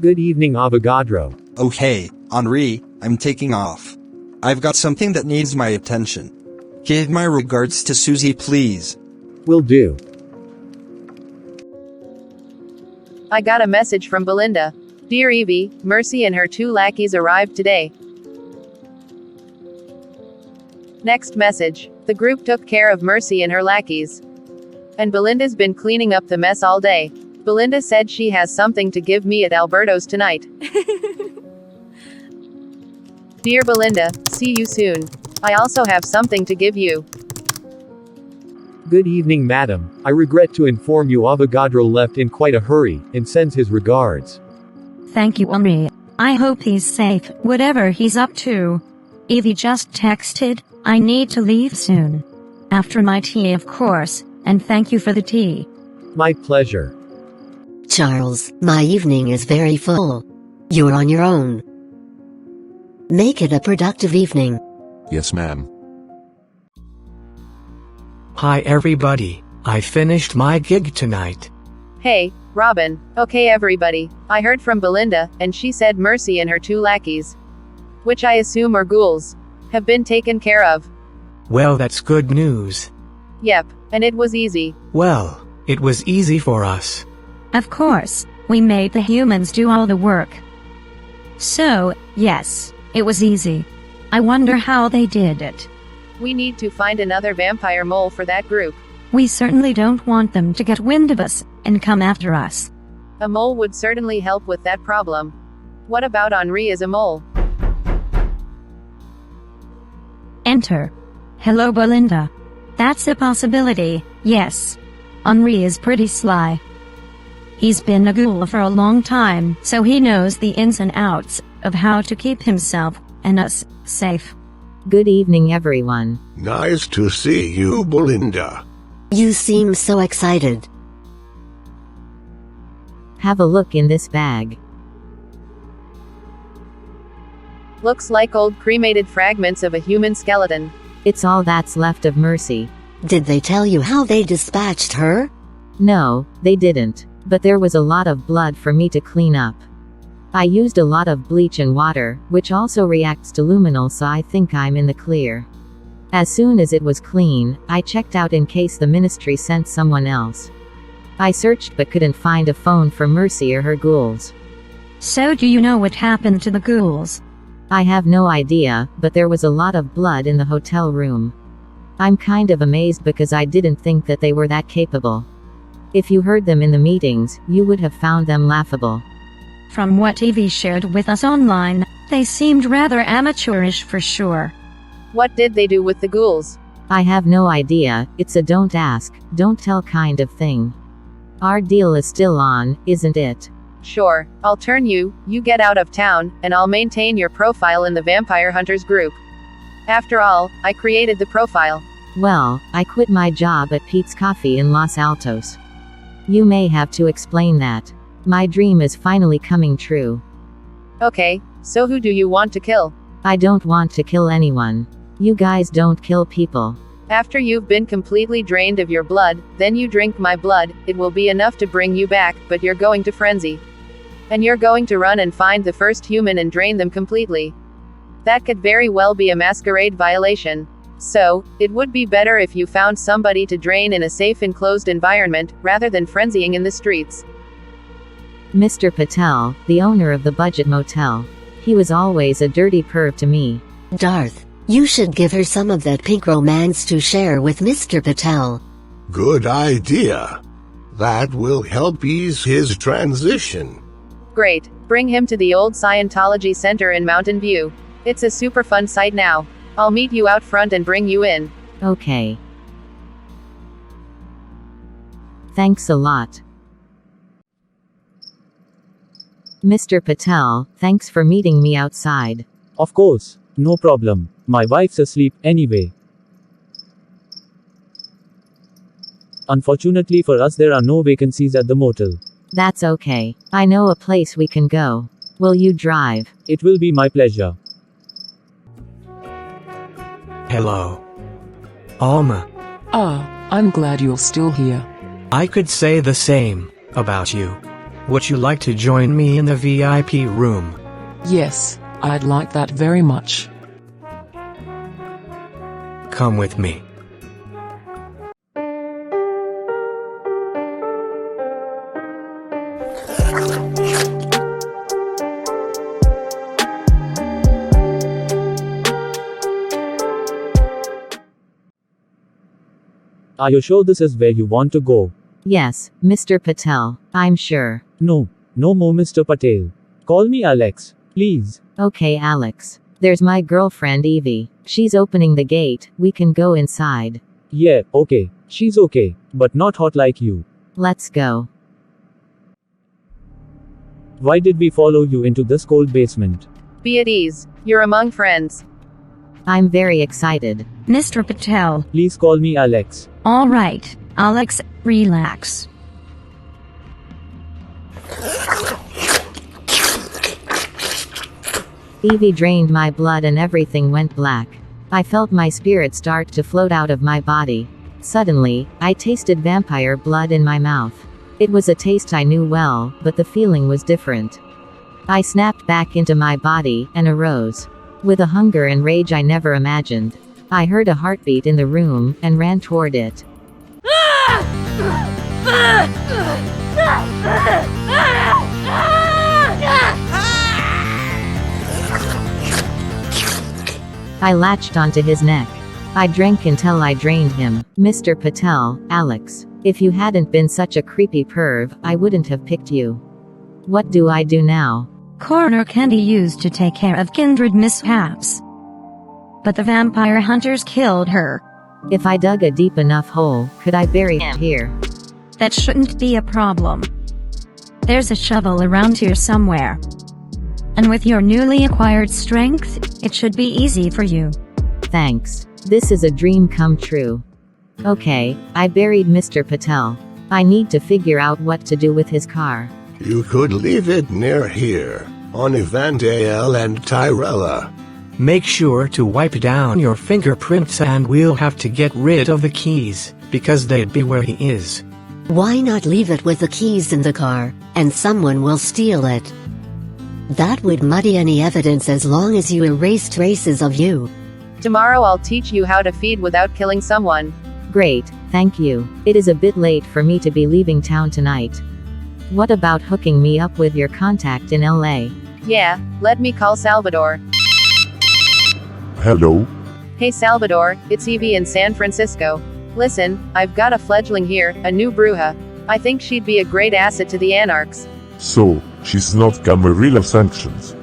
Good evening, Avogadro. Oh hey, Henri, I'm taking off. I've got something that needs my attention. Give my regards to Susie, please. Will do. I got a message from Belinda. Dear Evie, Mercy and her 2 lackeys arrived today. Next message. The group took care of Mercy and her lackeys. And Belinda's been cleaning up the mess all day. Belinda said she has something to give me at Alberto's tonight. Dear Belinda, see you soon. I also have something to give you. Good evening, madam. I regret to inform you Avogadro left in quite a hurry, and sends his regards. Thank you, Henri. I hope he's safe, whatever he's up to. Evie just texted, I need to leave soon. After my tea, of course, and thank you for the tea. My pleasure. Charles, my evening is very full. You're on your own. Make it a productive evening. Yes, ma'am. Hi everybody, I finished my gig tonight. Hey, Robin. Okay everybody. I heard from Belinda, and she said Mercy and her 2 lackeys, which I assume are ghouls, have been taken care of. Well, that's good news. Yep, and it was easy. Well, it was easy for us. Of course, we made the humans do all the work. So, yes, it was easy. I wonder how they did it. We need to find another vampire mole for that group. We certainly don't want them to get wind of us, and come after us. A mole would certainly help with that problem. What about Henri as a mole? Enter. Hello, Belinda. That's a possibility, yes. Henri is pretty sly. He's been a ghoul for a long time, so he knows the ins and outs of how to keep himself and us safe. Good evening, everyone. Nice to see you, Belinda. You seem so excited. Have a look in this bag. Looks like old cremated fragments of a human skeleton. It's all that's left of Mercy. Did they tell you how they dispatched her? No, they didn't. But there was a lot of blood for me to clean up. I used a lot of bleach and water, which also reacts to luminol, so I think I'm in the clear. As soon as it was clean, I checked out in case the ministry sent someone else. I searched but couldn't find a phone for Mercy or her ghouls. So do you know what happened to the ghouls? I have no idea, but there was a lot of blood in the hotel room. I'm kind of amazed because I didn't think that they were that capable. If you heard them in the meetings, you would have found them laughable. From what Evie shared with us online, they seemed rather amateurish for sure. What did they do with the ghouls? I have no idea. It's a don't ask, don't tell kind of thing. Our deal is still on, isn't it? Sure, I'll turn you get out of town, and I'll maintain your profile in the Vampire Hunters group. After all, I created the profile. Well, I quit my job at Pete's Coffee in Los Altos. You may have to explain that. My dream is finally coming true. Okay, so who do you want to kill? I don't want to kill anyone. You guys don't kill people. After you've been completely drained of your blood, then you drink my blood, it will be enough to bring you back, but you're going to frenzy. And you're going to run and find the first human and drain them completely. That could very well be a masquerade violation. So, it would be better if you found somebody to drain in a safe enclosed environment, rather than frenzying in the streets. Mr. Patel, the owner of the budget motel. He was always a dirty perv to me. Darth, you should give her some of that pink romance to share with Mr. Patel. Good idea. That will help ease his transition. Great. Bring him to the old Scientology Center in Mountain View. It's a super fun site now. I'll meet you out front and bring you in. Okay. Thanks a lot. Mr. Patel, thanks for meeting me outside. Of course, no problem. My wife's asleep anyway. Unfortunately for us, there are no vacancies at the motel. That's okay. I know a place we can go. Will you drive? It will be my pleasure. Hello. Alma. Ah, I'm glad you're still here. I could say the same about you. Would you like to join me in the VIP room? Yes, I'd like that very much. Come with me. Are you sure this is where you want to go? Yes, Mr. Patel, I'm sure. No, no more Mr. Patel. Call me Alex, please. Okay, Alex. There's my girlfriend Evie. She's opening the gate, we can go inside. Yeah, okay, she's okay, but not hot like you. Let's go. Why did we follow you into this cold basement? Be at ease. You're among friends. I'm very excited. Mr. Patel. Please call me Alex. All right, Alex, relax. Evie drained my blood and everything went black. I felt my spirit start to float out of my body. Suddenly, I tasted vampire blood in my mouth. It was a taste I knew well, but the feeling was different. I snapped back into my body, and arose. With a hunger and rage I never imagined. I heard a heartbeat in the room, and ran toward it. I latched onto his neck. I drank until I drained him. Mr. Patel, Alex, if you hadn't been such a creepy perv, I wouldn't have picked you. What do I do now? Coroner candy used to take care of kindred mishaps. But the vampire hunters killed her. If I dug a deep enough hole, could I bury him here? That shouldn't be a problem. There's a shovel around here somewhere. And with your newly acquired strength, it should be easy for you. Thanks. This is a dream come true. Okay, I buried Mr. Patel. I need to figure out what to do with his car. You could leave it near here, on Evandael and Tyrella. Make sure to wipe down your fingerprints and we'll have to get rid of the keys, because they'd be where he is. Why not leave it with the keys in the car, and someone will steal it? That would muddy any evidence as long as you erase traces of you. Tomorrow I'll teach you how to feed without killing someone. Great, thank you. It is a bit late for me to be leaving town tonight. What about hooking me up with your contact in LA? Yeah, let me call Salvador. Hello? Hey Salvador, it's Evie in San Francisco. Listen, I've got a fledgling here, a new bruja. I think she'd be a great asset to the Anarchs. So, she's not Camarilla sanctions.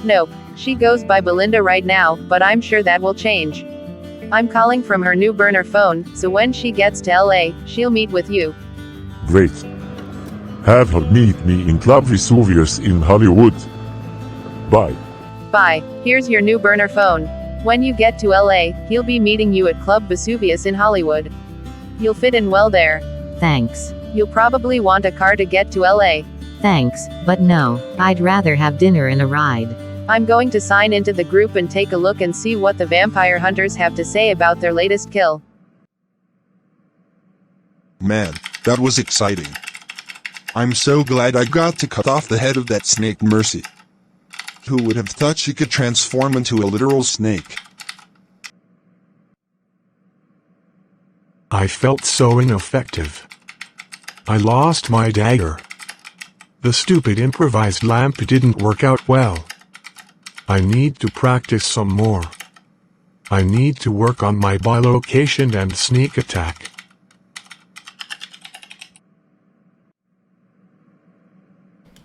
Nope, she goes by Belinda right now, but I'm sure that will change. I'm calling from her new burner phone, so when she gets to LA, she'll meet with you. Great. Have her meet me in Mt Vesuvius in Hollywood. Bye. Bye, here's your new burner phone. When you get to LA, he'll be meeting you at Club Vesuvius in Hollywood. You'll fit in well there. Thanks. You'll probably want a car to get to LA. Thanks, but no, I'd rather have dinner and a ride. I'm going to sign into the group and take a look and see what the vampire hunters have to say about their latest kill. Man, that was exciting. I'm so glad I got to cut off the head of that snake Mercy. Who would have thought she could transform into a literal snake? I felt so ineffective. I lost my dagger. The stupid improvised lamp didn't work out well. I need to practice some more. I need to work on my bilocation and sneak attack.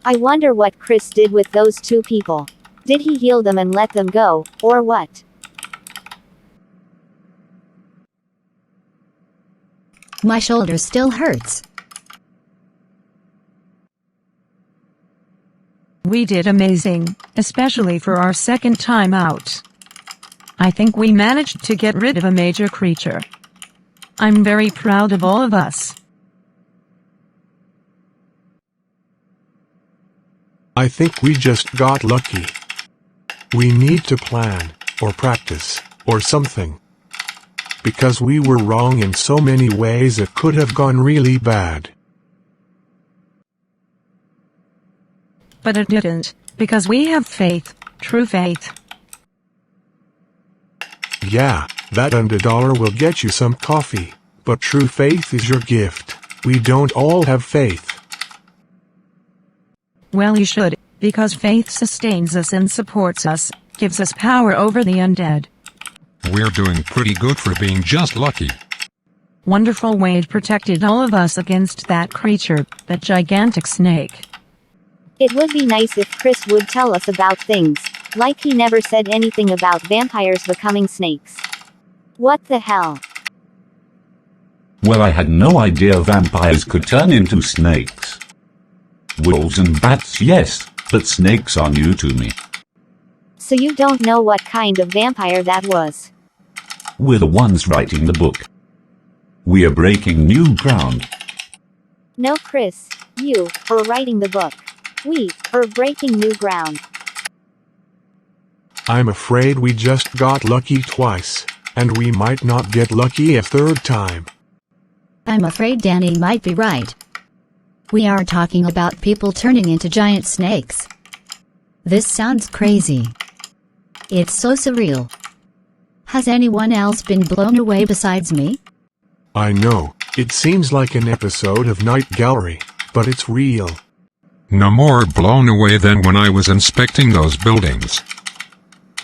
I wonder what Chris did with those two people. Did he heal them and let them go, or what? My shoulder still hurts. We did amazing, especially for our second time out. I think we managed to get rid of a major creature. I'm very proud of all of us. I think we just got lucky. We need to plan, or practice, or something. Because we were wrong in so many ways it could have gone really bad. But it didn't, because we have faith, true faith. Yeah, that and $1 will get you some coffee, but true faith is your gift. We don't all have faith. Well, you should, because faith sustains us and supports us, gives us power over the undead. We're doing pretty good for being just lucky. Wonderful. Wade protected all of us against that creature, that gigantic snake. It would be nice if Chris would tell us about things, like he never said anything about vampires becoming snakes. What the hell? Well, I had no idea vampires could turn into snakes. Wolves and bats, yes, but snakes are new to me. So you don't know what kind of vampire that was? We're the ones writing the book. We are breaking new ground. No, Chris, you are writing the book. We are breaking new ground. I'm afraid we just got lucky twice, and we might not get lucky a third time. I'm afraid Danny might be right. We are talking about people turning into giant snakes. This sounds crazy. It's so surreal. Has anyone else been blown away besides me? I know, it seems like an episode of Night Gallery, but it's real. No more blown away than when I was inspecting those buildings.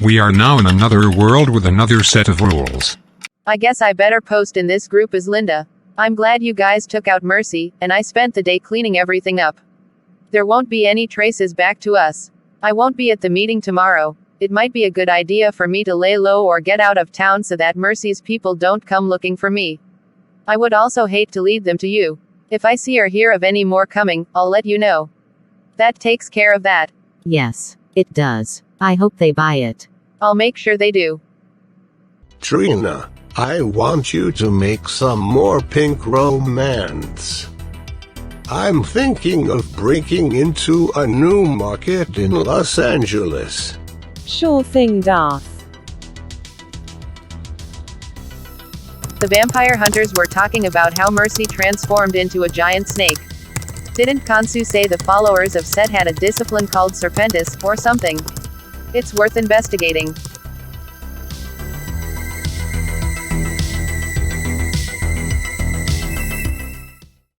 We are now in another world with another set of rules. I guess I better post in this group as Linda. I'm glad you guys took out Mercy, and I spent the day cleaning everything up. There won't be any traces back to us. I won't be at the meeting tomorrow. It might be a good idea for me to lay low or get out of town so that Mercy's people don't come looking for me. I would also hate to lead them to you. If I see or hear of any more coming, I'll let you know. That takes care of that. Yes, it does. I hope they buy it. I'll make sure they do. Trina, I want you to make some more pink romance. I'm thinking of breaking into a new market in Los Angeles. Sure thing, Darth. The vampire hunters were talking about how Mercy transformed into a giant snake. Didn't Kansu say the followers of Set had a discipline called Serpentis, or something? It's worth investigating.